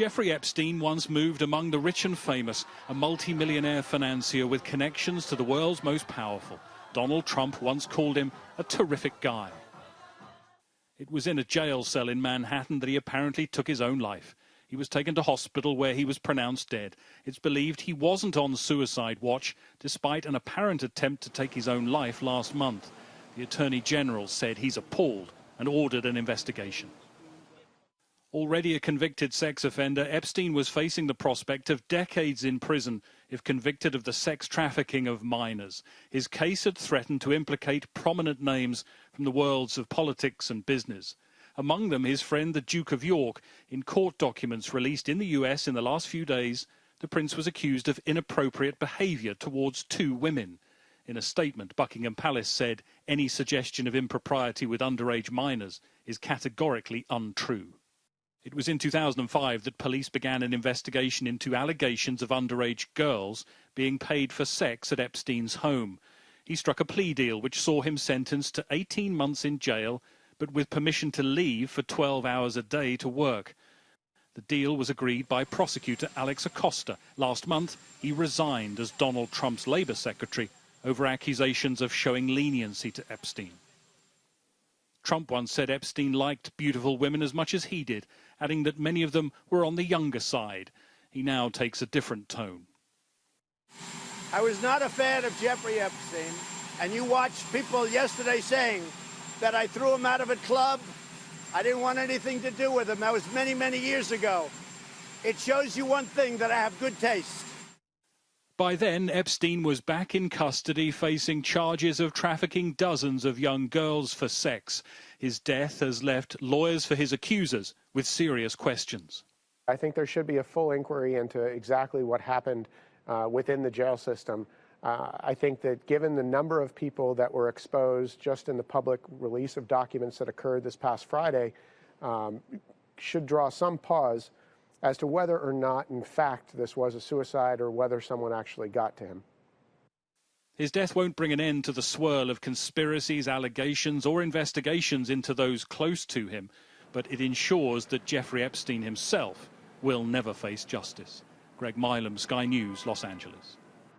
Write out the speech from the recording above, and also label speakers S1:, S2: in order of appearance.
S1: Jeffrey Epstein once moved among the rich and famous, a multi-millionaire financier with connections to the world's most powerful. Donald Trump once called him a terrific guy. It was in a jail cell in Manhattan that he apparently took his own life. He was taken to hospital where he was pronounced dead. It's believed he wasn't on suicide watch, despite an apparent attempt to take his own life last month. The Attorney General said he's appalled and ordered an investigation. Already a convicted sex offender, Epstein was facing the prospect of decades in prison if convicted of the sex trafficking of minors. His case had threatened to implicate prominent names from the worlds of politics and business. Among them, his friend, the Duke of York. In court documents released in the US in the last few days, the prince was accused of inappropriate behaviour towards 2 women. In a statement, Buckingham Palace said any suggestion of impropriety with underage minors is categorically untrue. It was in 2005 that police began an investigation into allegations of underage girls being paid for sex at Epstein's home. He struck a plea deal which saw him sentenced to 18 months in jail, but with permission to leave for 12 hours a day to work. The deal was agreed by prosecutor Alex Acosta. Last month, he resigned as Donald Trump's Labour secretary over accusations of showing leniency to Epstein. Trump once said Epstein liked beautiful women as much as he did, adding that many of them were on the younger side. He now takes a different tone.
S2: I was not a fan of Jeffrey Epstein, and you watched people yesterday saying that I threw him out of a club. I didn't want anything to do with him. That was many, many years ago. It shows you one thing, that I have good taste.
S1: By then, Epstein was back in custody, facing charges of trafficking dozens of young girls for sex. His death has left lawyers for his accusers with serious questions.
S3: I think there should be a full inquiry into exactly what happened within the jail system. I think that given the number of people that were exposed just in the public release of documents that occurred this past Friday, should draw some pause as to whether or not, in fact, this was a suicide or whether someone actually got to him.
S1: His death won't bring an end to the swirl of conspiracies, allegations or investigations into those close to him, but it ensures that Jeffrey Epstein himself will never face justice. Greg Milam, Sky News, Los Angeles.